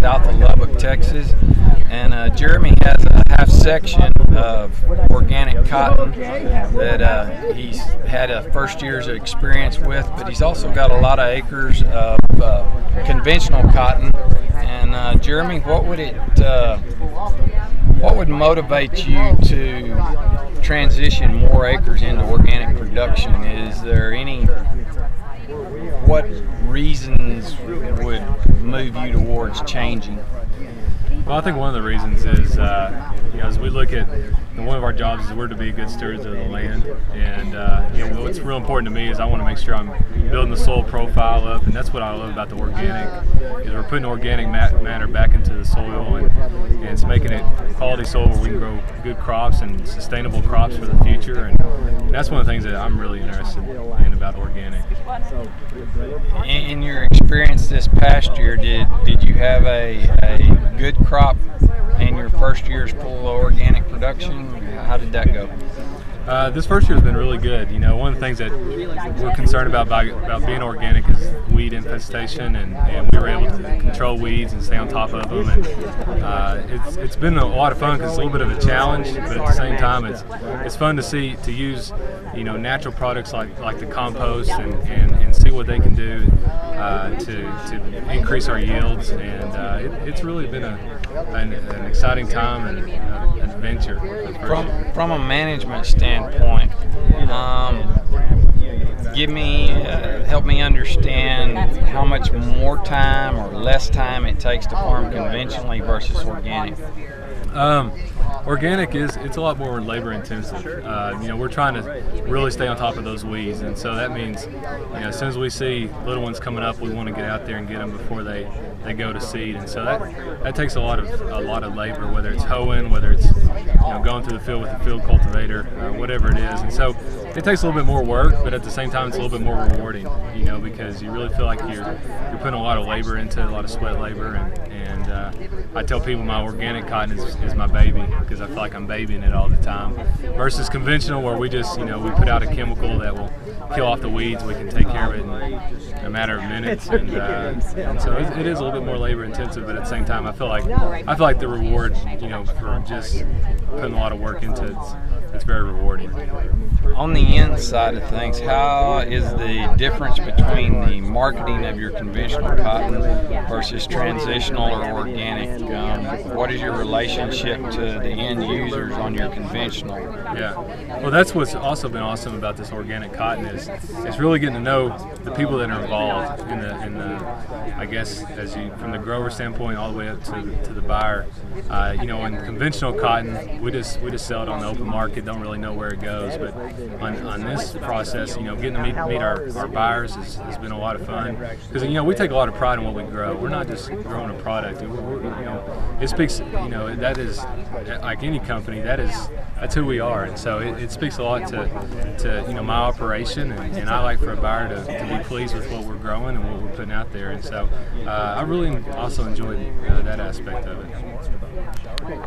south of Lubbock, Texas. And Jeremy has a half section of organic cotton that he's had a first year's experience with, but he's also got a lot of acres of conventional cotton. And Jeremy, what would motivate you to transition more acres into organic production? Is there what reasons would move you towards changing? Well, I think one of the reasons is, as we look at one of our jobs is we're to be good stewards of the land, and what's real important to me is I want to make sure I'm building the soil profile up, and that's what I love about the organic. Is we're putting organic matter back into the soil, and it's making it quality soil where we can grow good crops and sustainable crops for the future, and that's one of the things that I'm really interested in about organic. In your experience this past year, did you have a good crop in your first year's full organic production? How did that go? This first year has been really good. One of the things that we're concerned about being organic is weed infestation, and we were able to control weeds and stay on top of them. And it's been a lot of fun because it's a little bit of a challenge, but at the same time, it's fun to use natural products like the compost and see what they can do to increase our yields. And it's really been an exciting time and an adventure. From a management standpoint, help me understand how much more time or less time it takes to farm conventionally versus organic. Organic it's a lot more labor intensive. We're trying to really stay on top of those weeds, and so that means as soon as we see little ones coming up, we want to get out there and get them before they go to seed, and so that takes a lot of labor, whether it's hoeing, whether it's going through the field with a field cultivator, whatever it is. And so it takes a little bit more work, but at the same time it's a little bit more rewarding, because you really feel like you're putting a lot of labor into it, a lot of sweat labor, and I tell people my organic cotton is my baby, because I feel like I'm babying it all the time, versus conventional where we just we put out a chemical that will kill off the weeds. We can take care of it in a matter of minutes, and so it is a little bit more labor intensive, but at the same time I feel like the reward for just putting a lot of work into it, it's very rewarding. On the inside of things, how is the difference between the marketing of your conventional cotton versus transitional or organic? What is your relationship to the end users on your conventional? Yeah, well, that's what's also been awesome about this organic cotton is it's really getting to know the people that are involved in the I guess from the grower standpoint all the way up to the buyer. In conventional cotton, we just sell it on the open market, don't really know where it goes, but on this process, getting to meet our buyers has been a lot of fun, because we take a lot of pride in what we grow. We're not just growing a product. It speaks. That is, like any company, that's who we are, and so it speaks a lot to my operation, and I like for a buyer to be pleased with what we're growing and what we're putting out there, and so I really also enjoyed that aspect of it.